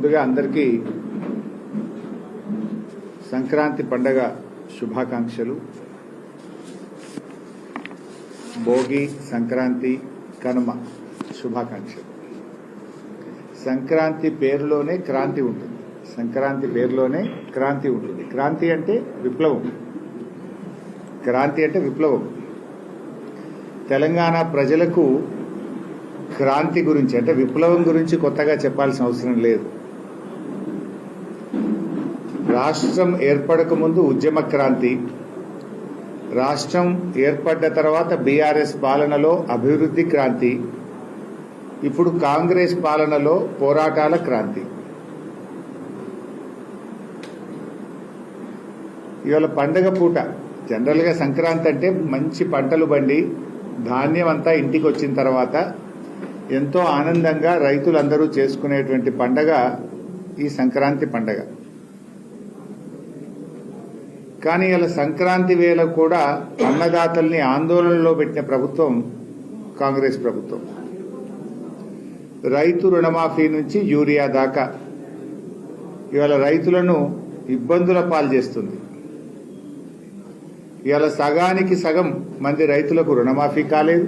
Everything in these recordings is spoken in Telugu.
ముందుగా అందరికీ సంక్రాంతి పండగ శుభాకాంక్షలు. భోగి, సంక్రాంతి, కనుమ శుభాకాంక్షలు. సంక్రాంతి పేరులోనే క్రాంతి ఉంటుంది. సంక్రాంతి పేరులోనే క్రాంతి ఉంటుంది. క్రాంతి అంటే విప్లవం. క్రాంతి అంటే విప్లవం. తెలంగాణ ప్రజలకు క్రాంతి గురించి అంటే విప్లవం గురించి కొత్తగా చెప్పాల్సిన అవసరం లేదు. రాష్ట్రం ఏర్పడక ముందు ఉద్యమ క్రాంతి, రాష్ట్రం ఏర్పడ్డ తర్వాత బీఆర్ఎస్ పాలనలో అభివృద్ధి క్రాంతి, ఇప్పుడు కాంగ్రెస్ పాలనలో పోరాటాల క్రాంతి. ఇవాళ పండగ పూట జనరల్గా సంక్రాంతి అంటే మంచి పంటలు బండి ధాన్యం అంతా ఇంటికి వచ్చిన తర్వాత ఎంతో ఆనందంగా రైతులందరూ చేసుకునేటువంటి పండగ ఈ సంక్రాంతి పండగ. కానీ ఇలా సంక్రాంతి వేళ కూడా అన్నదాతల్ని ఆందోళనలో పెట్టిన ప్రభుత్వం కాంగ్రెస్ ప్రభుత్వం. రైతు రుణమాఫీ నుంచి యూరియా దాకా ఇవాళ రైతులను ఇబ్బందుల పాలు చేస్తుంది. ఇవాళ సగానికి సగం మంది రైతులకు రుణమాఫీ కాలేదు.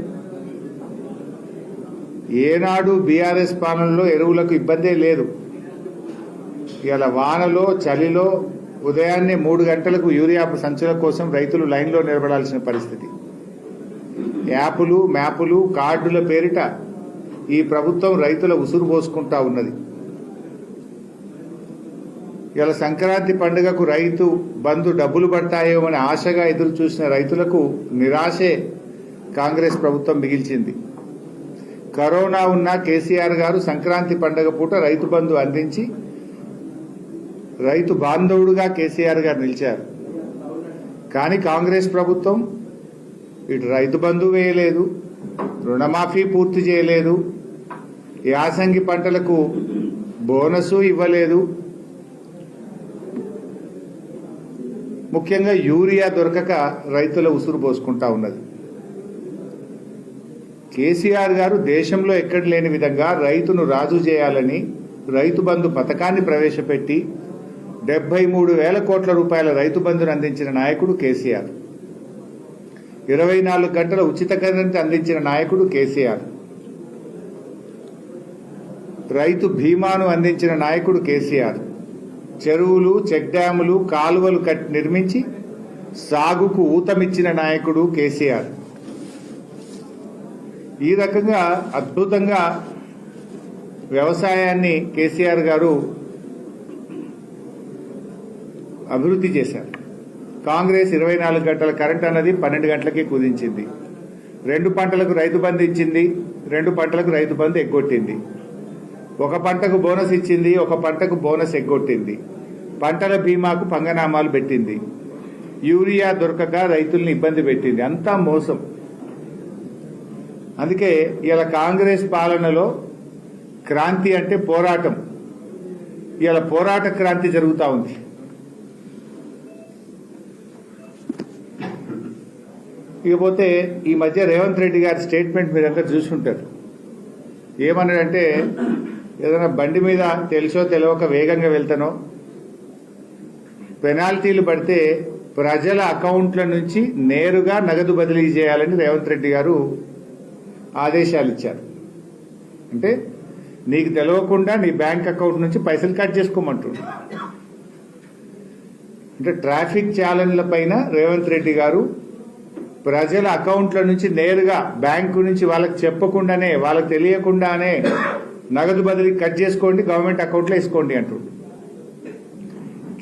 ఏనాడు బీఆర్ఎస్ పాలనలో ఎరువులకు ఇబ్బందే లేదు. ఇవాళ వానలో చలిలో ఉదయాన్నే 3 గంటలకు యూరియా సంచుల కోసం రైతులు లైన్లో నిలబడాల్సిన పరిస్థితి. యాపులు, మ్యాపులు, కార్డుల పేరిట ఈ ప్రభుత్వం రైతుల ఉసురు పోసుకుంటా ఉన్నది. ఇవాళ సంక్రాంతి పండుగకు రైతు బంధు డబ్బులు పడతాయో అని ఆశగా ఎదురు చూసిన రైతులకు నిరాశే కాంగ్రెస్ ప్రభుత్వం మిగిల్చింది. కరోనా ఉన్న కేసీఆర్ గారు సంక్రాంతి పండుగ పూట రైతు బంధు అందించి రైతు బాంధవుడుగా కేసీఆర్ గారు నిలిచారు. కానీ కాంగ్రెస్ ప్రభుత్వం ఇటు రైతు బంధు వేయలేదు, రుణమాఫీ పూర్తి చేయలేదు, యాసంగి పంటలకు బోనసు ఇవ్వలేదు. ముఖ్యంగా యూరియా దొరకక రైతుల ఉసురు పోసుకుంటా ఉన్నది. కేసీఆర్ గారు దేశంలో ఎక్కడ లేని విధంగా రైతును రాజు చేయాలని రైతు బంధు పథకాన్ని ప్రవేశపెట్టి 73,000 కోట్ల రూపాయల రైతు బంధును అందించిన నాయకుడు కేసీఆర్. 24 గంటల ఉచిత కరెంట్ అందించిన నాయకుడు కేసీఆర్. రైతు బీమాను అందించిన నాయకుడు కేసీఆర్. చెరువులు, చెక్ డ్యాములు, కాలువలు నిర్మించి సాగుకు ఊతమిచ్చిన నాయకుడు కేసీఆర్. ఈ రకంగా అద్భుతంగా వ్యవసాయాన్ని కేసీఆర్ గారు అభివృద్ధి చేశారు. కాంగ్రెస్ 24 గంటల కరెంట్ అన్నది 12 గంటలకే కుదించింది. 2 పంటలకు రైతు బంధు ఇచ్చింది, 2 పంటలకు రైతు బంధు ఎగ్గొట్టింది. 1 పంటకు బోనస్ ఇచ్చింది, 1 పంటకు బోనస్ ఎగ్గొట్టింది. పంటల బీమాకు పంగనామాలు పెట్టింది. యూరియా దొరకక రైతుల్ని ఇబ్బంది పెట్టింది. అంతా మోసం. అందుకే ఇలా కాంగ్రెస్ పాలనలో క్రాంతి అంటే పోరాటం. ఇలా పోరాట క్రాంతి జరుగుతూ ఉంది. ఇకపోతే ఈ మధ్య రేవంత్ రెడ్డి గారి స్టేట్మెంట్ మీరంతా చూసుకుంటారు. ఏమన్నాడంటే, ఏదైనా బండి మీద తెలుసో తెలియక వేగంగా వెళ్తానో పెనాల్టీలు పడితే ప్రజల అకౌంట్ల నుంచి నేరుగా నగదు బదిలీ చేయాలని రేవంత్ రెడ్డి గారు ఆదేశాలు ఇచ్చారు. అంటే నీకు తెలియకుండా నీ బ్యాంక్ అకౌంట్ నుంచి పైసలు కట్ చేసుకోమంటుండు. అంటే ట్రాఫిక్ ఛాలెంజ్ల పైన రేవంత్ రెడ్డి గారు ప్రజల అకౌంట్ల నుంచి నేరుగా బ్యాంకు నుంచి వాళ్ళకి చెప్పకుండానే, వాళ్ళకి తెలియకుండానే నగదు బదిలీ కట్ చేసుకోండి, గవర్నమెంట్ అకౌంట్లో వేసుకోండి అంటుండు.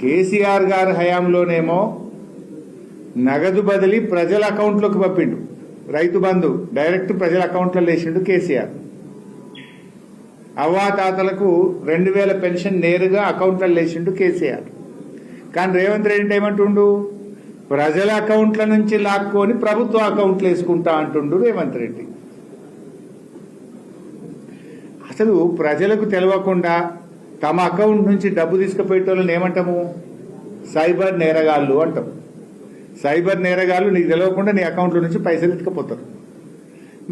కేసీఆర్ గారి హయాంలోనేమో నగదు బదిలీ ప్రజల అకౌంట్లోకి పంపిండు. రైతు బంధు డైరెక్ట్ ప్రజల అకౌంట్లో వేసిండు కేసీఆర్. అవ్వాతాతలకు 2,000 పెన్షన్ నేరుగా అకౌంట్లో వేసిండు కేసీఆర్. కానీ రేవంత్ రెడ్డి ఏమంటుండు, ప్రజల అకౌంట్ల నుంచి లాక్కొని ప్రభుత్వ అకౌంట్లు వేసుకుంటా అంటుండు రేవంత్ రెడ్డి. అసలు ప్రజలకు తెలియకుండా తమ అకౌంట్ నుంచి డబ్బు తీసుకుపోయేటోళ్ళని ఏమంటాము? సైబర్ నేరగాళ్ళు అంటాం. సైబర్ నేరగాళ్ళు నీకు తెలియకుండా నీ అకౌంట్లో నుంచి పైసలు ఎత్తుకుపోతారు.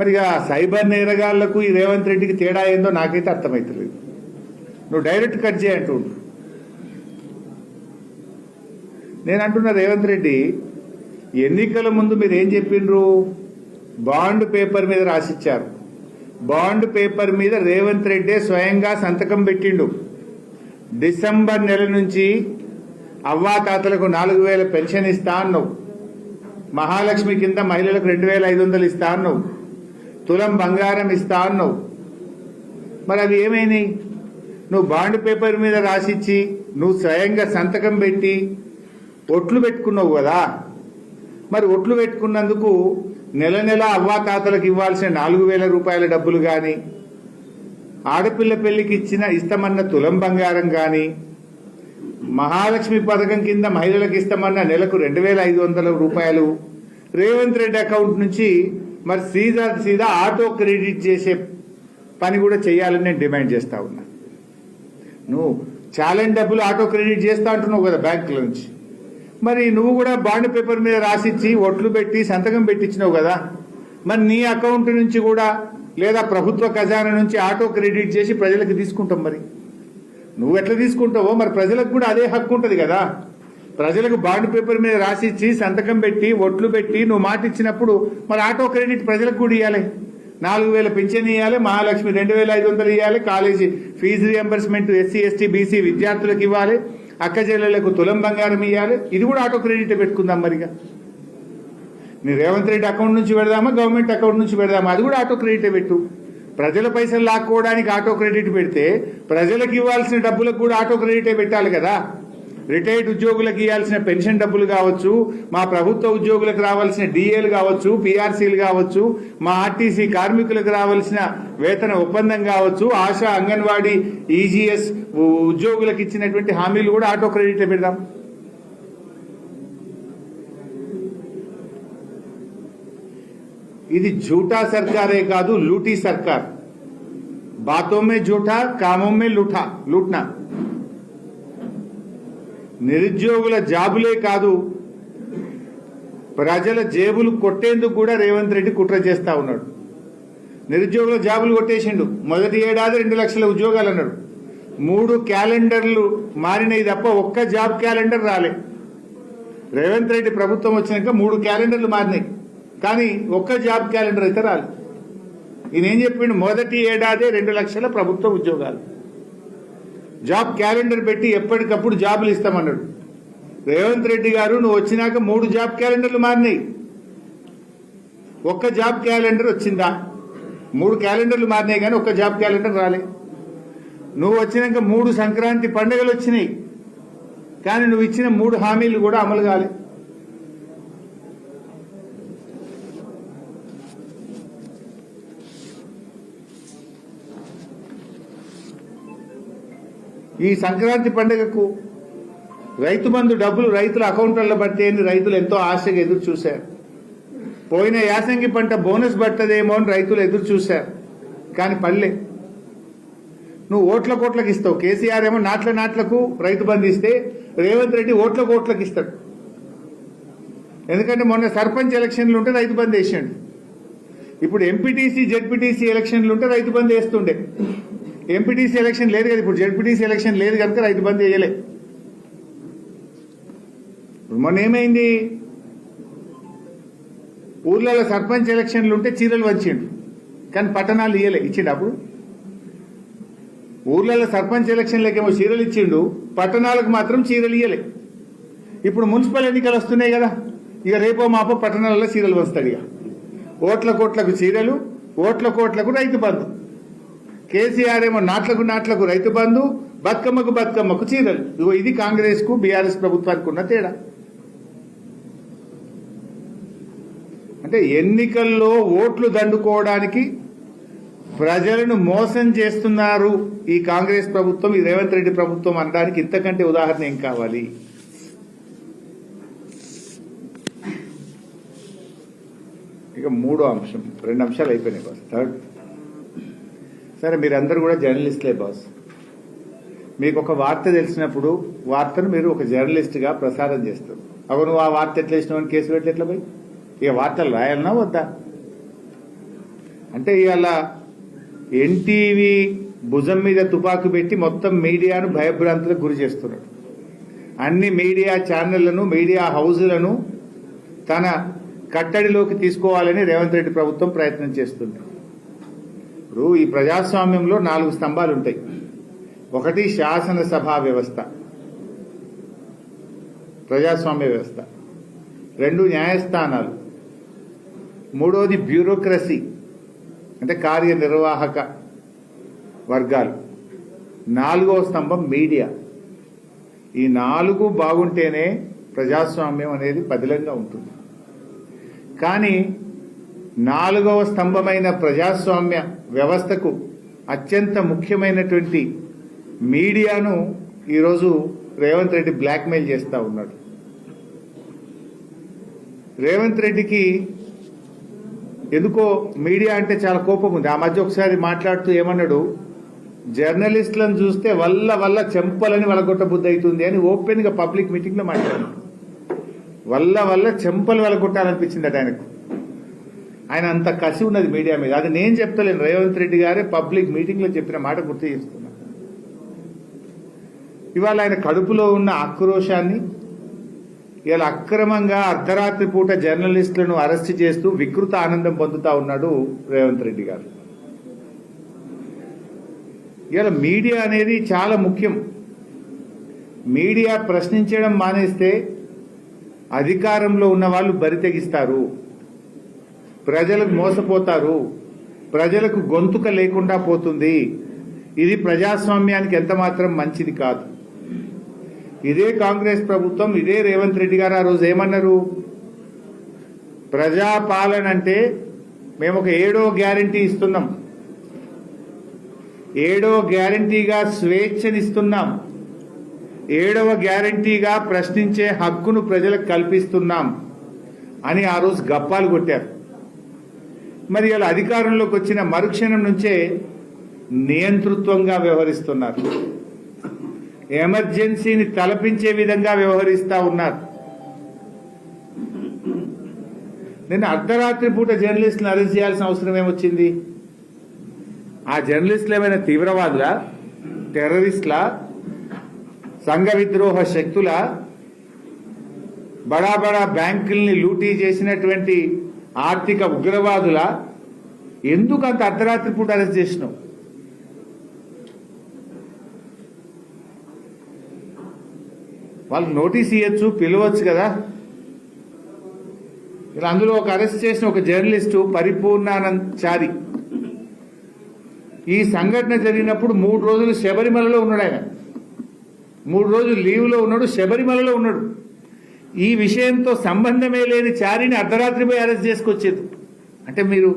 మరి సైబర్ నేరగాళ్లకు ఈ రేవంత్ రెడ్డికి తేడా ఏందో నాకైతే అర్థమవుతలేదు. నువ్వు డైరెక్ట్ కట్ చేయంటుండు. నేను అంటున్నా రేవంత్ రెడ్డి, ఎన్నికల ముందు మీరు ఏం చెప్పిండ్రు? బాండ్ పేపర్ మీద రాసిచ్చారు. బాండ్ పేపర్ మీద రేవంత్ రెడ్డి స్వయంగా సంతకం పెట్టిండు. డిసెంబర్ నెల నుంచి అవ్వాతాతలకు 4,000 పెన్షన్ ఇస్తా అన్నావు. మహాలక్ష్మి కింద మహిళలకు 2,500 ఇస్తా అన్నావు. తులం బంగారం ఇస్తా అన్నావు. మరి అవి ఏమైనాయి? నువ్వు బాండ్ పేపర్ మీద రాసిచ్చి నువ్వు స్వయంగా సంతకం పెట్టి ఒట్లు పెట్టుకున్నావు కదా. మరి ఒట్లు పెట్టుకున్నందుకు నెల నెల అవ్వాతాతలకు ఇవ్వాల్సిన 4,000 రూపాయల డబ్బులు కానీ, ఆడపిల్ల పెళ్లికి ఇస్తామన్న తులం బంగారం కానీ, మహాలక్ష్మి పథకం కింద మహిళలకు ఇస్తామన్న నెలకు 2,500 రూపాయలు రేవంత్ రెడ్డి అకౌంట్ నుంచి మరి సీదా ఆటో క్రెడిట్ చేసే పని కూడా చేయాలని నేను డిమాండ్ చేస్తా ఉన్నా. నువ్వు ఛాలెంజ్ డబ్బులు ఆటో క్రెడిట్ చేస్తా అంటున్నావు కదా బ్యాంకుల నుంచి. మరి నువ్వు కూడా బాండ్ పేపర్ మీద రాసిచ్చి ఒట్లు పెట్టి సంతకం పెట్టించినావు కదా. మరి నీ అకౌంట్ నుంచి కూడా లేదా ప్రభుత్వ ఖజానా నుంచి ఆటో క్రెడిట్ చేసి ప్రజలకు తీసుకుంటాం. మరి నువ్వు ఎట్లా తీసుకుంటావో మరి ప్రజలకు కూడా అదే హక్కు ఉంటుంది కదా. ప్రజలకు బాండ్ పేపర్ మీద రాసిచ్చి సంతకం పెట్టి ఒట్లు పెట్టి నువ్వు మాట ఇచ్చినప్పుడు మరి ఆటో క్రెడిట్ ప్రజలకు కూడా ఇవ్వాలి. 4,000 పెన్షన్ ఇవ్వాలి, మహాలక్ష్మి 2,500 ఇవ్వాలి, college fees reimbursement SC ST BC విద్యార్థులకు ఇవ్వాలి, అక్క చెల్లెళ్లకు తులం బంగారం ఇవ్వాలి. ఇది కూడా ఆటో క్రెడిట్ పెట్టుకుందాం. మరిగా నీ రేవంత్ రెడ్డి అకౌంట్ నుంచి పెడదామా, గవర్నమెంట్ అకౌంట్ నుంచి పెడదామా, అది కూడా ఆటో క్రెడిట్ పెట్టు. ప్రజల పైసలు లాక్కోవడానికి ఆటో క్రెడిట్ పెడితే ప్రజలకు ఇవ్వాల్సిన డబ్బులకు కూడా ఆటో క్రెడిటే పెట్టాలి కదా. రిటైర్డ్ ఉద్యోగులకు ఇవ్వాల్సిన పెన్షన్ డబ్బులు కావచ్చు, మా ప్రభుత్వ ఉద్యోగులకు రావాల్సిన డిఏలు కావచ్చు, పిఆర్సీలు కావచ్చు, మా ఆర్టీసీ కార్మికులకు రావాల్సిన వేతన ఒప్పందం కావచ్చు, ఆశా అంగన్వాడీ ఈజీఎస్ ఉద్యోగులకు ఇచ్చినటువంటి హామీలు కూడా ఆటో క్రెడిట్ పెడదాం. ఇది झूठा సర్కారే కాదు, లూటీ సర్కార్. బాతో మే झूठा, కామో మే లూట్నా. నిరుద్యోగుల జాబులే కాదు, ప్రజల జేబులు కొట్టేందుకు కూడా రేవంత్ రెడ్డి కుట్ర చేస్తా ఉన్నాడు. నిరుద్యోగుల జాబులు కొట్టేసిండు. మొదటి ఏడాది 2 లక్షల ఉద్యోగాలు అన్నాడు. 3 క్యాలెండర్లు మారినాయి తప్ప ఒక్క జాబ్ క్యాలెండర్ రాలే. రేవంత్ రెడ్డి ప్రభుత్వం వచ్చినాక 3 క్యాలెండర్లు మారినాయి, కానీ ఒక్క జాబ్ క్యాలెండర్ అయితే రాలేదు. ఈయన ఏం చెప్పిండు? మొదటి ఏడాదే 2 లక్షల ప్రభుత్వ ఉద్యోగాలు. జాబ్ క్యాలెండర్ పెట్టి ఎప్పటికప్పుడు జాబులు ఇస్తామన్నాడు. రేవంత్ రెడ్డి గారు నువ్వు వచ్చినాక 3 జాబ్ క్యాలెండర్లు మారినాయి, ఒక్క జాబ్ క్యాలెండర్ వచ్చిందా? 3 క్యాలెండర్లు మారినాయి కానీ ఒక్క జాబ్ క్యాలెండర్ రాలే. నువ్వు వచ్చినాక 3 సంక్రాంతి పండుగలు వచ్చినాయి, కానీ నువ్వు ఇచ్చిన 3 హామీలు కూడా అమలు కాలే. ఈ సంక్రాంతి పండుగకు రైతు బంధు డబ్బులు రైతుల అకౌంట్లలో పడితేని రైతులు ఎంతో ఆశగా ఎదురు చూశారు. పోయిన యాసంగి పంట బోనస్ పట్టదేమో అని రైతులు ఎదురు చూశారు, కానీ పల్లె. నువ్వు ఓట్ల కోట్లకు ఇస్తావు. కేసీఆర్ ఏమో నాట్లకు రైతు బంధు ఇస్తే రేవంత్ రెడ్డి ఓట్ల కోట్లకు ఇస్తాడు. ఎందుకంటే మొన్న సర్పంచ్ ఎలక్షన్లు ఉంటే రైతు బంధు వేసాడు. ఇప్పుడు ఎంపీటీసీ జెడ్పీటీసీ ఎలక్షన్లు ఉంటే రైతు బంధు వేస్తుండే. ఎంపీటీసీ ఎలక్షన్ లేదు కదా, ఇప్పుడు జెడ్పీటీసీ ఎలక్షన్ లేదు కనుక రైతు బంధు వేయలే. మొన్న ఏమైంది? ఊర్లలో సర్పంచ్ ఎలక్షన్లు ఉంటే చీరలు వంచిండు, కానీ పట్టణాలు ఇయ్యలే. ఇచ్చిండు అప్పుడు ఊర్లలో సర్పంచ్ ఎలక్షన్లకేమో చీరలు ఇచ్చిండు, పట్టణాలకు మాత్రం చీరలు ఇయ్యలే. ఇప్పుడు మున్సిపల్ ఎన్నికలు వస్తున్నాయి కదా, ఇక రేపో మాపో పట్టణాలలో చీరలు వస్తాడు. ఇక ఓట్ల కోట్లకు చీరలు, ఓట్ల కోట్లకు రైతు బంధు. కేసీఆర్ ఏమో నాట్లకు రైతు బంధు, బతుకమ్మకు చీరలు. ఇది కాంగ్రెస్ కు బీఆర్ఎస్ ప్రభుత్వానికి ఉన్న తేడా. అంటే ఎన్నికల్లో ఓట్లు దండుకోవడానికి ప్రజలను మోసం చేస్తున్నారు ఈ కాంగ్రెస్ ప్రభుత్వం, ఈ రేవంత్ రెడ్డి ప్రభుత్వం అనడానికి ఇంతకంటే ఉదాహరణ ఏం కావాలి? ఇక 3వ అంశం, 2 అంశాలు అయిపోయినాయి బాస్. థర్డ్, సరే మీరందరూ కూడా జర్నలిస్టులే బాస్. మీకు ఒక వార్త తెలిసినప్పుడు వార్తను మీరు ఒక జర్నలిస్ట్గా ప్రసారం చేస్తారు. అవి నువ్వు ఆ వార్త ఎట్లా ఇచ్చినావు కేసు పెట్టి ఎట్లా పోయి ఇక వార్తలు రాయాలన్నా వద్దా? అంటే ఇవాళ ఎన్టీవీ భుజం మీద తుపాకు పెట్టి మొత్తం మీడియాను భయభ్రాంతులకు గురి చేస్తున్నాడు. అన్ని మీడియా ఛానళ్లను, మీడియా హౌజులను తన కట్టడిలోకి తీసుకోవాలని రేవంత్ రెడ్డి ప్రభుత్వం ప్రయత్నం చేస్తుంది. ఇప్పుడు ఈ ప్రజాస్వామ్యంలో 4 స్తంభాలు ఉంటాయి. ఒకటి శాసనసభా వ్యవస్థ, ప్రజాస్వామ్య వ్యవస్థ. 2 న్యాయస్థానాలు. 3వది బ్యూరోక్రసీ, అంటే కార్యనిర్వాహక వర్గాలు. 4వ స్తంభం మీడియా. ఈ 4 బాగుంటేనే ప్రజాస్వామ్యం అనేది పదిలంగా ఉంటుంది. కానీ 4వ స్తంభమైన ప్రజాస్వామ్య వ్యవస్థకు అత్యంత ముఖ్యమైనటువంటి మీడియాను ఈరోజు రేవంత్ రెడ్డి బ్లాక్మెయిల్ చేస్తా ఉన్నాడు. రేవంత్ రెడ్డికి ఎందుకో మీడియా అంటే చాలా కోపం ఉంది. ఆ మధ్య ఒకసారి మాట్లాడుతూ ఏమన్నాడు, జర్నలిస్టులను చూస్తే వల్ల చెంపలని వలగొట్టబుద్ధి అవుతుంది అని ఓపెన్ గా పబ్లిక్ మీటింగ్ లో మాట్లాడాడు. వల్ల చెంపలు వలగొట్టాలనిపించిందట ఆయనకు. ఆయన అంత కసి ఉన్నది మీడియా మీద. అది నేను చెప్తలేను, రేవంత్ రెడ్డి గారే పబ్లిక్ మీటింగ్ లో చెప్పిన మాట గుర్తు చేస్తున్నా. ఇవాళ ఆయన కడుపులో ఉన్న ఆక్రోశాన్ని ఇవాళ అక్రమంగా అర్ధరాత్రి పూట జర్నలిస్టులను అరెస్ట్ చేస్తూ వికృత ఆనందం పొందుతా ఉన్నాడు రేవంత్ రెడ్డి గారు. ఇవాళ మీడియా అనేది చాలా ముఖ్యం. మీడియా ప్రశ్నించడం మానేస్తే అధికారంలో ఉన్న వాళ్ళు బరి తెగిస్తారు, ప్రజలకు మోసపోతారు, ప్రజలకు గొంతుక లేకుండా పోతుంది. ఇది ప్రజాస్వామ్యానికి ఎంత మాత్రం మంచిది కాదు. ఇదే కాంగ్రెస్ ప్రభుత్వం, ఇదే రేవంత్ రెడ్డి గారు ఆ రోజు ఏమన్నారు, ప్రజాపాలన అంటే మేము ఒక 7వ గ్యారంటీ ఇస్తున్నాం, 7వ గ్యారంటీగా స్వేచ్ఛనిస్తున్నాం, 7వ గ్యారంటీగా ప్రశ్నించే హక్కును ప్రజలకు కల్పిస్తున్నాం అని ఆ రోజు గప్పాలు కొట్టారు. మరి ఇలా అధికారంలోకి వచ్చిన మరుక్షణం నుంచే నియంతృత్వంగా వ్యవహరిస్తున్నారు, ఎమర్జెన్సీని తలపించే విధంగా వ్యవహరిస్తా ఉన్నారు. నిన్న అర్ధరాత్రి పూట జర్నలిస్టులను అరెస్ట్ చేయాల్సిన అవసరం ఏమొచ్చింది? ఆ జర్నలిస్టులు ఏమైనా తీవ్రవాదులా, టెర్రరిస్టులా, సంఘ విద్రోహ శక్తుల, బడా బడా బ్యాంకుల్ని లూటీ చేసినటువంటి ఆర్థిక ఉగ్రవాదుల? ఎందుకు అంత అర్ధరాత్రి పూట అరెస్ట్ చేసినావు? వాళ్ళకి నోటీస్ ఇవ్వచ్చు, పిలవచ్చు కదా. ఇలా అందులో ఒక అరెస్ట్ చేసిన ఒక జర్నలిస్టు పరిపూర్ణానందచారి. ఈ సంఘటన జరిగినప్పుడు 3 రోజులు శబరిమలలో ఉన్నాడు. ఆయన 3 రోజులు లీవ్లో ఉన్నాడు, శబరిమలలో ఉన్నాడు. ఈ విషయంతో సంబంధమే లేని చారిని అర్ధరాత్రి పోయి అరెస్ట్ చేసుకొచ్చేది. అంటే మీరు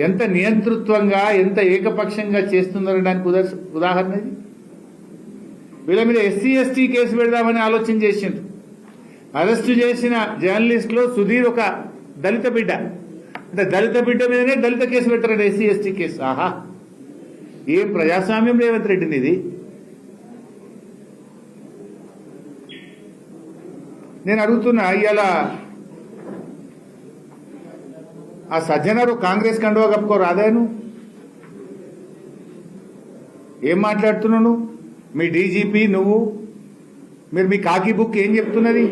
ఎంత నియంతృత్వంగా, ఎంత ఏకపక్షంగా చేస్తున్నారనడానికి ఉదాహరణ ఇది. వీళ్ళ మీద ఎస్సీ ఎస్టీ కేసు పెడదామని ఆలోచన చేసిండ్రు. అరెస్టు చేసిన జర్నలిస్టులో సుధీర్ ఒక దళిత బిడ్డ. అంటే దళిత బిడ్డ మీదనే దళిత కేసు పెడతారండి, ఎస్సీ ఎస్టీ కేసు. ఆహా, ఏం ప్రజాస్వామ్యం రేవంత్ రెడ్డిని ఇది. నేను అడుగుతున్నా, ఇవాళ ఆ సజ్జనరు కాంగ్రెస్ కండువా కప్పుకో రాదాను, ఏం మాట్లాడుతున్నావు నువ్వు? మీ డీజీపీ నువ్వు, మీరు మీ కాకి బుక్ ఏం చెప్తున్నది?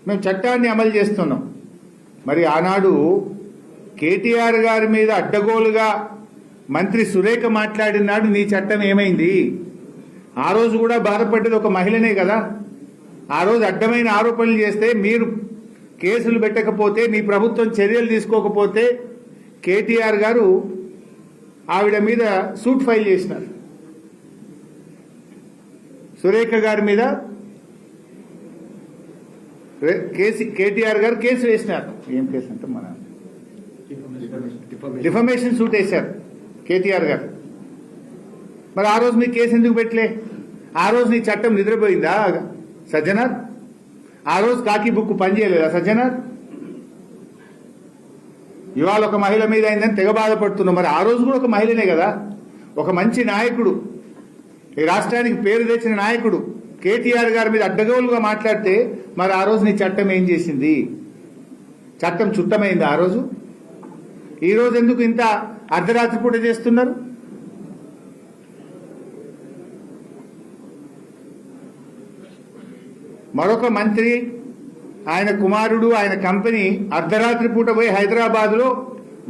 మేము చట్టాన్ని అమలు చేస్తున్నాం. మరి ఆనాడు కేటీఆర్ గారి మీద అడ్డగోలుగా మంత్రి సురేఖ మాట్లాడినాడు, నీ చట్టం ఏమైంది? ఆ రోజు కూడా బాధపడ్డది ఒక మహిళనే కదా. ఆ రోజు అడ్డమైన ఆరోపణలు చేస్తే మీరు కేసులు పెట్టకపోతే, మీ ప్రభుత్వం చర్యలు తీసుకోకపోతే కేటీఆర్ గారు ఆవిడ మీద సూట్ ఫైల్ చేసినారు. సురేఖ గారి మీద కేటీఆర్ గారు కేసు వేసినారు. ఏం కేసు అంటే మన డిఫమేషన్ సూట్ వేశారు కేటీఆర్ గారు. మరి ఆ రోజు మీ కేసు ఎందుకు పెట్టలే? ఆ రోజు నీ చట్టం నిద్రపోయిందా సజ్జనార్? ఆ రోజు కాకి బుక్ పనిచేయలేదా సజ్జనార్? ఇవాళ ఒక మహిళ మీద అయిందని తెగ బాధపడుతున్నాం. మరి ఆ రోజు కూడా ఒక మహిళనే కదా, ఒక మంచి నాయకుడు, ఈ రాష్ట్రానికి పేరు తెచ్చిన నాయకుడు కేటీఆర్ గారి మీద అడ్డగోలుగా మాట్లాడితే మరి ఆ రోజు నీ చట్టం ఏం చేసింది? చట్టం చుట్టమైంది ఆ రోజు? ఈ రోజు ఎందుకు ఇంత అర్ధరాత్రి పూట చేస్తున్నారు? మరొక మంత్రి, ఆయన కుమారుడు, ఆయన కంపెనీ అర్ధరాత్రి పూట పోయి హైదరాబాద్లో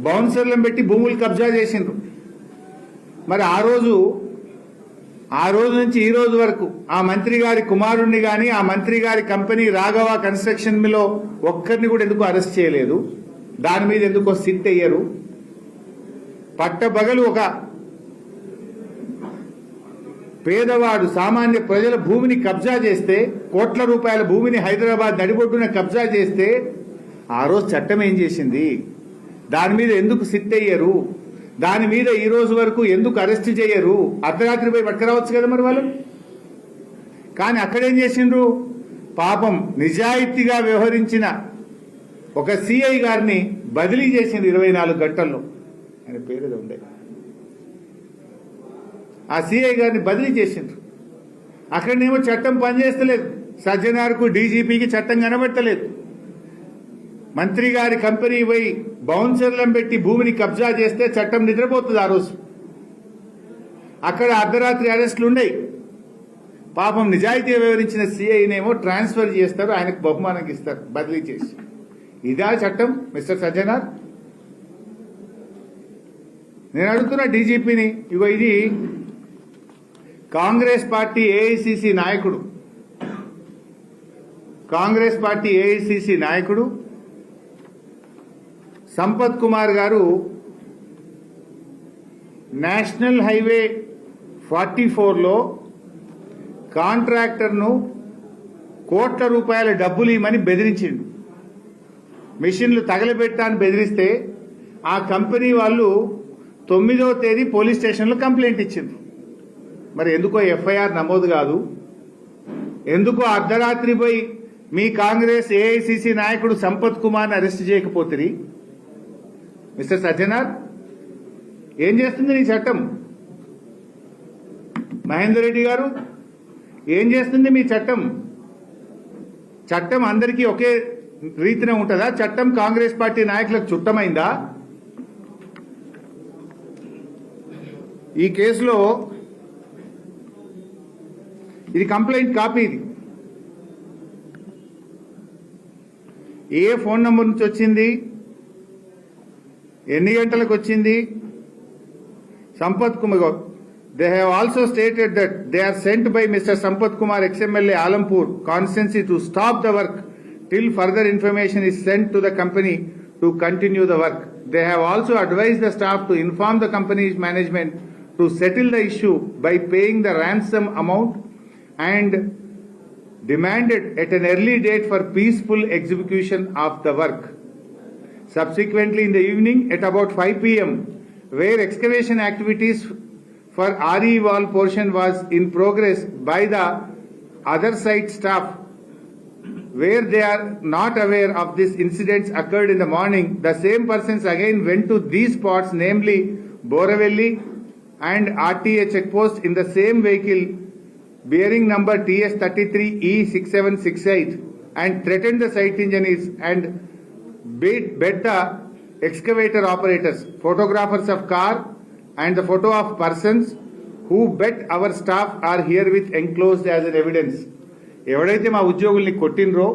బౌన్సర్లను పెట్టి భూములు కబ్జా చేసిండ్రు. మరి ఆ రోజు నుంచి ఈ రోజు వరకు ఆ మంత్రి గారి కుమారుణ్ణి కానీ ఆ మంత్రి గారి కంపెనీ రాఘవ కన్స్ట్రక్షన్ లో ఒక్కరిని కూడా ఎందుకు అరెస్ట్ చేయలేదు? దాని మీద ఎందుకో సిట్ అయ్యారు? పట్టబగలు ఒక పేదవాడు సామాన్య ప్రజల భూమిని కబ్జా చేస్తే, కోట్ల రూపాయల భూమిని హైదరాబాద్ నడిబొడ్డున కబ్జా చేస్తే ఆ రోజు చట్టం ఏం చేసింది? దాని మీద ఎందుకు సిట్ అయ్యారు? దాని మీద ఈ రోజు వరకు ఎందుకు అరెస్ట్ చేయరు? అర్ధరాత్రి పోయి పట్టుకురావచ్చు కదా మరి వాళ్ళు. కానీ అక్కడేం చేసిండ్రు? పాపం నిజాయితీగా వ్యవహరించిన ఒక సిఐ గారిని బదిలీ చేసింది 24 గంటల్లో. ఆయన పేరు ఏదో ఉండే, ఆ సిఐ గారిని బదిలీ చేసిండ్రు. అక్కడనేమో చట్టం పనిచేస్తలేదు. సజ్జనార్కు డీజీపీకి చట్టం కనబడతలేదు. మంత్రి గారి కంపెనీ పోయి బౌన్సర్లను పెట్టి భూమిని కబ్జా చేస్తే చట్టం నిద్రపోతుంది ఆ రోజు. అక్కడ అర్ధరాత్రి అరెస్టులు ఉన్నాయి. పాపం నిజాయితీ వివరించిన సిఐనేమో ట్రాన్స్ఫర్ చేస్తారు, ఆయనకు బహుమానం ఇస్తారు బదిలీ చేసి. ఇదా చట్టం మిస్టర్ సజ్జనార్? నేను అడుగుతున్నా డీజీపీని. ఇగో ఇది కాంగ్రెస్ పార్టీ ఏఐసిసి నాయకుడు సంపత్ కుమార్ గారు నేషనల్ హైవే 44లో కాంట్రాక్టర్ను కోట్ల రూపాయల డబ్బులు ఇవ్వమని బెదిరించిండు. మిషన్లు తగలబెట్టాలని బెదిరిస్తే ఆ కంపెనీ వాళ్ళు 9వ తేదీ పోలీస్ స్టేషన్లో కంప్లైంట్ ఇచ్చిండ్రు. మరి ఎందుకో ఎఫ్ఐఆర్ నమోదు కాదు? ఎందుకో అర్ధరాత్రి పోయి మీ కాంగ్రెస్ ఏఐసిసి నాయకుడు సంపత్ కుమార్ని అరెస్ట్ చేయకపోతుంది? మిస్టర్ సజ్జనార్, ఏం చేస్తుంది నీ చట్టం? మహేందర్ రెడ్డి గారు, ఏం చేస్తుంది మీ చట్టం? చట్టం అందరికీ ఒకే రీతిన ఉంటుందా? చట్టం కాంగ్రెస్ పార్టీ నాయకులకు చుట్టమైందా? ఈ కేసులో ఇది కంప్లైంట్ కాపీ. ఇది ఏ ఫోన్ నంబర్ నుంచి వచ్చింది, ఎన్ని గంటలకు వచ్చింది? Sampath Kumar, they have also stated that they are sent by Mr. Sampath Kumar, ex-MLA Alampur constituency, to stop the work till further information is sent to the company to continue the work. They have also advised the staff to inform the company's management to settle the issue by paying the ransom amount and demanded at an early date for peaceful execution of the work. Subsequently, in the evening at about 5 p.m., where excavation activities for RE wall portion was in progress by the other site staff, where they are not aware of these incidents occurred in the morning, the same persons again went to these spots, namely Boravelli and RTA checkpost, in the same vehicle bearing number TS 33E6768, and threatened the site engineers and bet the excavator operators, photographers of car and the photo of persons who bet our staff are herewith enclosed as an evidence. ఎవడైతే మా ఉద్యోగుల్ని కొట్టినరో,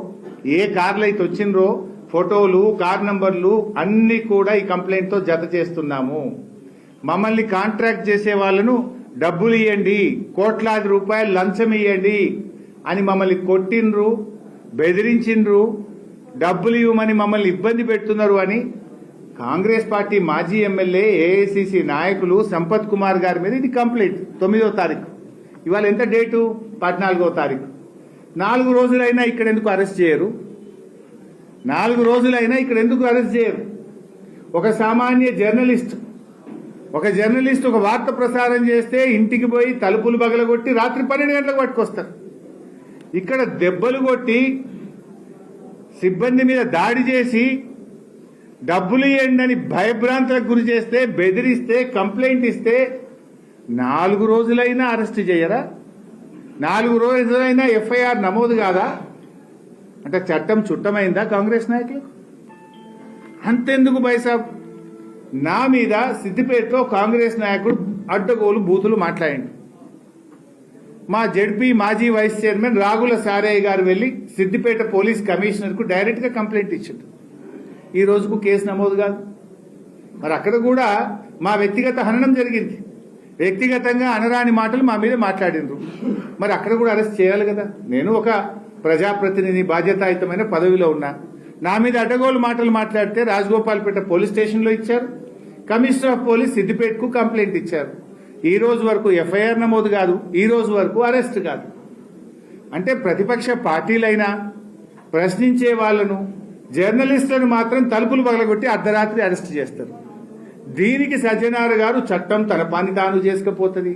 ఏ కార్లు అయితే వచ్చినరో, ఫోటోలు, కార్ నంబర్లు అన్ని కూడా ఈ కంప్లైంట్ తో జత చేస్తున్నాము. మమ్మల్ని కాంట్రాక్ట్ చేసే వాళ్ళను డబ్బులు ఇవ్వండి, కోట్లాది రూపాయలు లంచం ఇవ్వండి అని మమ్మల్ని కొట్టినరు, బెదిరించిండ్రు, డబ్బులు ఇవ్వమని మమ్మల్ని ఇబ్బంది పెడుతున్నారు అని కాంగ్రెస్ పార్టీ మాజీ ఎమ్మెల్యే ఏఐసిసి నాయకులు సంపత్ కుమార్ గారి మీద ఇది కంప్లైంట్. 9వ తారీఖు. ఇవాళ ఎంత డేటు? 14వ తారీఖు. 4 రోజులైనా ఇక్కడ ఎందుకు అరెస్ట్ చేయరు? 4 రోజులైనా ఇక్కడ ఎందుకు అరెస్ట్ చేయరు? ఒక సామాన్య జర్నలిస్ట్ ఒక వార్త ప్రసారం చేస్తే ఇంటికి పోయి తలుపులు పగలగొట్టి రాత్రి 12 గంటలకు పట్టుకొస్తారు. ఇక్కడ దెబ్బలు కొట్టి, సిబ్బంది మీద దాడి చేసి, డబ్బులు ఇవ్వండి అని భయభ్రాంతులకు గురి చేస్తే, బెదిరిస్తే, కంప్లైంట్ ఇస్తే 4 రోజులైనా అరెస్ట్ చేయరా? 4 రోజులైనా ఎఫ్ఐఆర్ నమోదు కాదా? అంటే చట్టం చుట్టమైందా కాంగ్రెస్ నాయకులు? అంతెందుకు బైసాబ్, నా మీద సిద్దిపేటలో కాంగ్రెస్ నాయకుడు అడ్డగోలు బూతులు మాట్లాడండి. మా జడ్పీ మాజీ వైస్ చైర్మన్ రాగుల సారయ్య గారు వెళ్లి సిద్దిపేట పోలీస్ కమిషనర్ కు డైరెక్ట్ గా కంప్లైంట్ ఇచ్చారు. ఈ రోజుకు కేసు నమోదు కాదు. మరి అక్కడ కూడా మా వ్యక్తిగత హననం జరిగింది. వ్యక్తిగతంగా అనరాని మాటలు మా మీద మాట్లాడిండ్రు. మరి అక్కడ కూడా అరెస్ట్ చేయాలి కదా. నేను ఒక ప్రజాప్రతినిధి, బాధ్యతాయుతమైన పదవిలో ఉన్నా. నా మీద అడ్డగోలు మాటలు మాట్లాడితే రాజగోపాల్పేట పోలీస్ స్టేషన్లో ఇచ్చారు. కమిషనర్ ఆఫ్ పోలీస్ సిద్దిపేటకు కంప్లైంట్ ఇచ్చారు. ఈ రోజు వరకు ఎఫ్ఐఆర్ నమోదు కాదు, ఈ రోజు వరకు అరెస్ట్ కాదు. అంటే ప్రతిపక్ష పార్టీలైనా ప్రశ్నించే వాళ్లను, జర్నలిస్టులను మాత్రం తలుపులు పగలగొట్టి అర్ధరాత్రి అరెస్ట్ చేస్తారు. దీనికి సజ్జనార్ గారు చట్టం తన పని తాను చేసుకపోతుంది.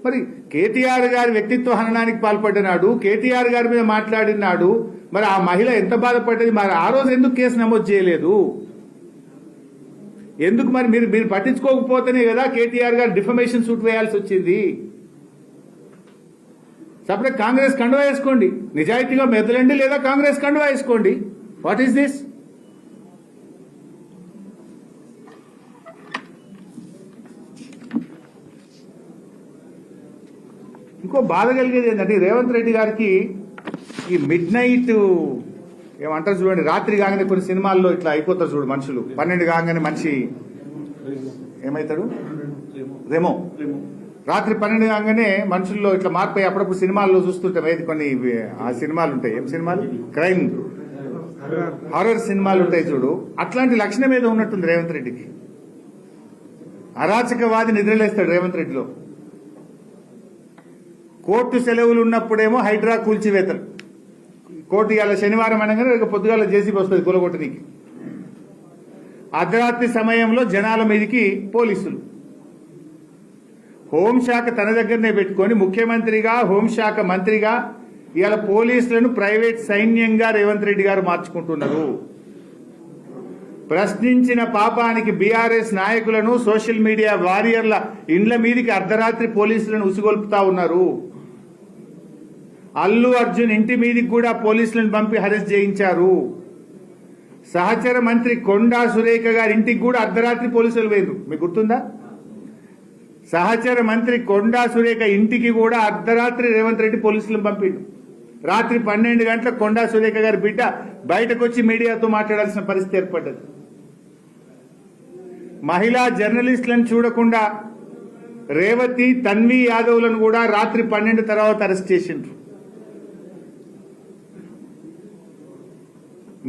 మరి కేటీఆర్ గారి వ్యక్తిత్వ హననానికి పాల్పడినాడు, కేటీఆర్ గారి మీద మాట్లాడినాడు. మరి ఆ మహిళ ఎంత బాధపడ్డది? మరి ఆ రోజు ఎందుకు కేసు నమోదు చేయలేదు? ఎందుకు మరి మీరు పట్టించుకోకపోతేనే కదా కేటీఆర్ గారు డిఫమేషన్ సూట్ వేయాల్సి వచ్చింది. సపరేట్ కాంగ్రెస్ కండువా వేసుకోండి, నిజాయితీగా మెదలండి, లేదా కాంగ్రెస్ కండువా వేసుకోండి. What is this? ఇంకో బాధ కలిగేది ఏంటంటే రేవంత్ రెడ్డి గారికి ఈ మిడ్ నైట్ ఏమంటారు చూడండి, రాత్రి కాగానే కొన్ని సినిమాల్లో ఇట్లా అయిపోతారు చూడు మనుషులు. 12 కాగానే మనిషి ఏమవుతాడు? రెమో. రాత్రి 12 కాగానే మనుషుల్లో ఇట్లా మార్పు అప్పుడప్పుడు సినిమాల్లో చూస్తుంటాం. ఏది కొన్ని ఆ సినిమాలు ఉంటాయి, ఏం సినిమాలు? క్రైమ్ హారర్ సినిమాలు ఉంటాయి చూడు. అట్లాంటి లక్షణం ఏదో ఉన్నట్టుంది రేవంత్ రెడ్డికి. అరాచకవాది నిద్రలేస్తాడు రేవంత్ రెడ్డిలో. కోర్టు సెలవులు ఉన్నప్పుడేమో హైడ్రా కూల్చివేతలు. కోర్టు ఇవాళ శనివారం అనగానే పొద్దుగాల జేసీబీ వస్తుంది కూలగొట్టనికి. అర్ధరాత్రి సమయంలో జనాల మీదకి పోలీసులు. హోంశాఖ తన దగ్గరనే పెట్టుకొని ముఖ్యమంత్రిగా, హోంశాఖ మంత్రిగా ఇవాళ పోలీసులను ప్రైవేట్ సైన్యంగా రేవంత్ రెడ్డి గారు మార్చుకుంటున్నారు. ప్రశ్నించిన పాపానికి బీఆర్ఎస్ నాయకులను, సోషల్ మీడియా వారియర్ల ఇండ్ల మీదికి అర్ధరాత్రి పోలీసులను ఉసిగొల్పుతా ఉన్నారు. అల్లు అర్జున్ ఇంటి మీదికి కూడా పోలీసులను పంపి అరెస్ట్ చేయించారు. సహచర మంత్రి కొండా సురేఖ గారి ఇంటికి కూడా అర్ధరాత్రి పోలీసులు పోయారు. మీకు గుర్తుందా? సహచర మంత్రి కొండా సురేఖ ఇంటికి కూడా అర్ధరాత్రి రేవంత్ రెడ్డి పోలీసులను పంపిండు. రాత్రి 12 గంటలకు కొండా సురేఖ గారి బిడ్డ బయటకు వచ్చి మీడియాతో మాట్లాడాల్సిన పరిస్థితి ఏర్పడ్డది. మహిళా జర్నలిస్టులను చూడకుండా రేవతి, తన్వి యాదవ్లను కూడా రాత్రి 12 తర్వాత అరెస్ట్ చేసిండ్రు.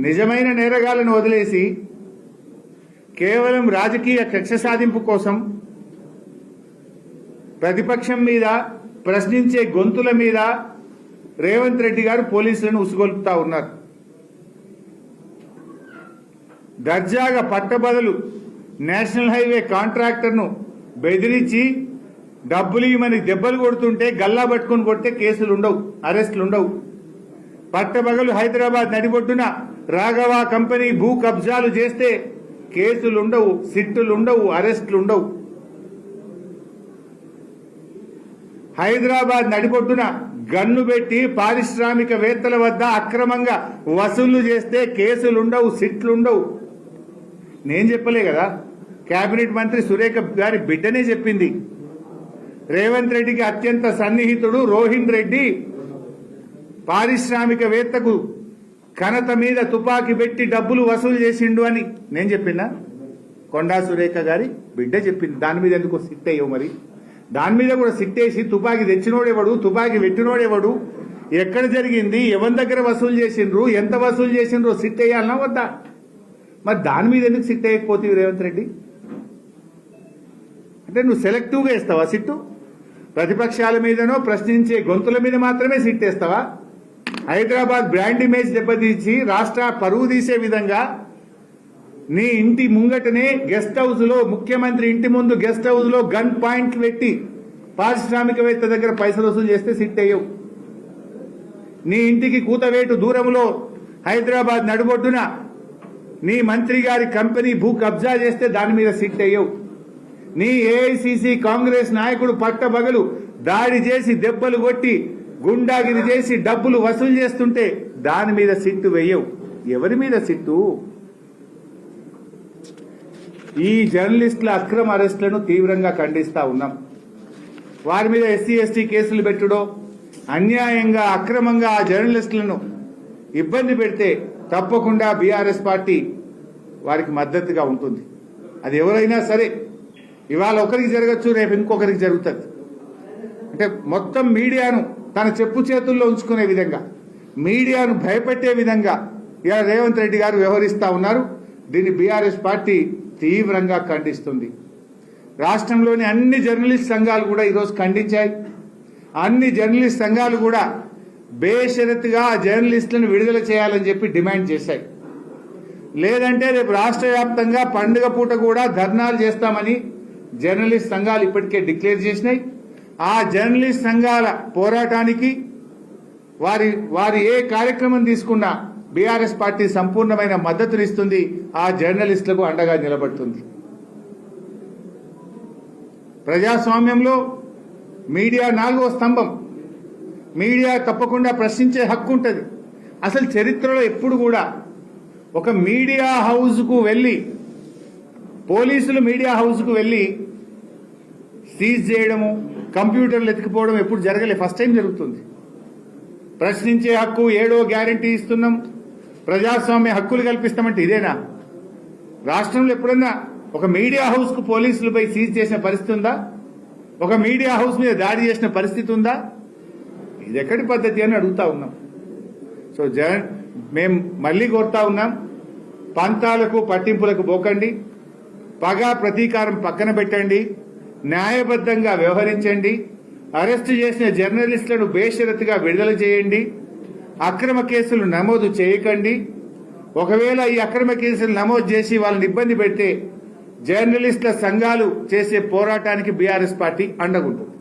నిజమైన నేరగాళ్లను వదిలేసి కేవలం రాజకీయ కక్ష సాధింపు కోసం ప్రతిపక్షం మీద, ప్రశ్నించే గొంతుల మీద రేవంత్ రెడ్డి గారు పోలీసులను ఉసుగొల్పుతా ఉన్నారు. దర్జాగా పట్టబదులు నేషనల్ హైవే కాంట్రాక్టర్ను బెదిరించి డబ్బులు ఇవ్వమని దెబ్బలు కొడుతుంటే గల్లా పట్టుకుని కొడితే కేసులు ఉండవు, అరెస్టులు ఉండవు. పట్టబగలు హైదరాబాద్ నడిబొడ్డున రాఘవ కంపెనీ భూ కబ్జాలు చేస్తే కేసులు ఉండవు, సిట్టులు ఉండవు, అరెస్టులు ఉండవు. హైదరాబాద్ నడిబొడ్డున గన్ను పెట్టి పారిశ్రామికవేత్తల వద్ద అక్రమంగా వసూళ్లు చేస్తే కేసులు ఉండవు, సిట్లు ఉండవు. నేను చెప్పలే కదా, కేబినెట్ మంత్రి సురేఖ గారి బిడ్డనే చెప్పింది. రేవంత్ రెడ్డికి అత్యంత సన్నిహితుడు రోహిన్ రెడ్డి పారిశ్రామికవేత్తకు ఘనత మీద తుపాకీ పెట్టి డబ్బులు వసూలు చేసిండు అని నేను చెప్పినా? కొండా సురేఖ గారి బిడ్డ చెప్పింది. దాని మీద ఎందుకు సిట్ అయ్యవు? మరి దాని మీద కూడా సిట్టేసి తుపాకీ తెచ్చినోడెవడు, తుపాకీ పెట్టినోడెవడు, ఎక్కడ జరిగింది, ఎవరి దగ్గర వసూలు చేసిండ్రు, ఎంత వసూలు చేసిండ్రు సిట్ అయ్యాలన్నా వద్దా? మరి దాని మీద ఎందుకు సిట్ అయ్యకపోతే రేవంత్ రెడ్డి? అంటే నువ్వు సెలెక్టివ్గా ఇస్తావా సిట్టు? ప్రతిపక్షాల మీదనో ప్రశ్నించే గొంతుల మీద మాత్రమే సిట్ వేస్తావా? హైదరాబాద్ బ్రాండ్ ఇమేజ్ దెబ్బతీసి రాష్ట్ర పరువు తీసే విధంగా నీ ఇంటి ముంగటనే గెస్ట్ హౌస్ లో, ముఖ్యమంత్రి ఇంటి ముందు గెస్ట్ హౌస్ లో గన్ పాయింట్ పెట్టి పారిశ్రామికవేత్త దగ్గర పైసలు వసూలు చేస్తే సిట్ అయ్యవు. నీ ఇంటికి కూతవేటు దూరంలో హైదరాబాద్ నడుబొడ్డున నీ మంత్రి గారి కంపెనీ భూ కబ్జా చేస్తే దాని మీద సిట్ అయ్యవు. నీ ఏఐసిసి కాంగ్రెస్ నాయకుడు పట్టబగలు దాడి చేసి దెబ్బలు కొట్టి గుండాగిరి చేసి డబ్బులు వసూలు చేస్తుంటే దాని మీద సిట్టు వేయవు. ఎవరి మీద సిట్టు? ఈ జర్నలిస్టుల అక్రమ అరెస్టులను తీవ్రంగా ఖండిస్తా ఉన్నాం. వారి మీద ఎస్సీ ఎస్టీ కేసులు పెట్టుడో అన్యాయంగా అక్రమంగా ఆ జర్నలిస్టులను ఇబ్బంది పెడితే తప్పకుండా బీఆర్ఎస్ పార్టీ వారికి మద్దతుగా ఉంటుంది. అది ఎవరైనా సరే, ఇవాళ ఒకరికి జరగచ్చు, రేపు ఇంకొకరికి జరుగుతుంది. అంటే మొత్తం మీడియాను తన చెప్పు చేతుల్లో ఉంచుకునే విధంగా, మీడియాను భయపెట్టే విధంగా ఇలా రేవంత్ రెడ్డి గారు వ్యవహరిస్తా ఉన్నారు. దీన్ని బీఆర్ఎస్ పార్టీ తీవ్రంగా ఖండిస్తుంది. రాష్ట్రంలోని అన్ని జర్నలిస్ట్ సంఘాలు కూడా ఈరోజు ఖండించాయి. అన్ని జర్నలిస్ట్ సంఘాలు కూడా బేషరతుగా జర్నలిస్టులను విడుదల చేయాలని చెప్పి డిమాండ్ చేశాయి. లేదంటే రేపు రాష్ట్ర వ్యాప్తంగా పండుగ పూట కూడా ధర్నాలు చేస్తామని జర్నలిస్ట్ సంఘాలు ఇప్పటికే డిక్లేర్ చేసినాయి. ఆ జర్నలిస్ట్ సంఘాల పోరాటానికి వారి ఏ కార్యక్రమం తీసుకున్నా బీఆర్ఎస్ పార్టీ సంపూర్ణమైన మద్దతునిస్తుంది. ఆ జర్నలిస్టులకు అండగా నిలబడుతుంది. ప్రజాస్వామ్యంలో మీడియా 4వ స్తంభం. మీడియా తప్పకుండా ప్రశ్నించే హక్కు ఉంటుంది. అసలు చరిత్రలో ఎప్పుడు కూడా ఒక మీడియా హౌస్కు వెళ్లి, పోలీసులు మీడియా హౌస్కు వెళ్లి సీజ్ చేయడము, కంప్యూటర్లు ఎత్తుకుపోవడం ఎప్పుడు జరగలే. ఫస్ట్ టైం జరుగుతుంది. ప్రశ్నించే హక్కు, 7వ గ్యారంటీ ఇస్తున్నాం, ప్రజాస్వామ్య హక్కులు కల్పిస్తామంటే ఇదేనా? రాష్ట్రంలో ఎప్పుడన్నా ఒక మీడియా హౌస్ కు పోలీసులపై సీజ్ చేసిన పరిస్థితి ఉందా? ఒక మీడియా హౌస్ మీద దాడి చేసిన పరిస్థితి ఉందా? ఇది ఎక్కడి పద్ధతి అని అడుగుతా ఉన్నాం. సో మేము మళ్లీ కోరుతా ఉన్నాం, పంతాలకు పట్టింపులకు పోకండి, పగ ప్రతీకారం పక్కన పెట్టండి, న్యాయబద్ధంగా వ్యవహరించండి, అరెస్టు చేసిన జర్నలిస్టులను బేషరతుగా విడుదల చేయండి, అక్రమ కేసులు నమోదు చేయకండి. ఒకవేళ ఈ అక్రమ కేసులు నమోదు చేసి వాళ్ళని ఇబ్బంది పెడితే జర్నలిస్టుల సంఘాలు చేసే పోరాటానికి బీఆర్ఎస్ పార్టీ అండగుంటుంది.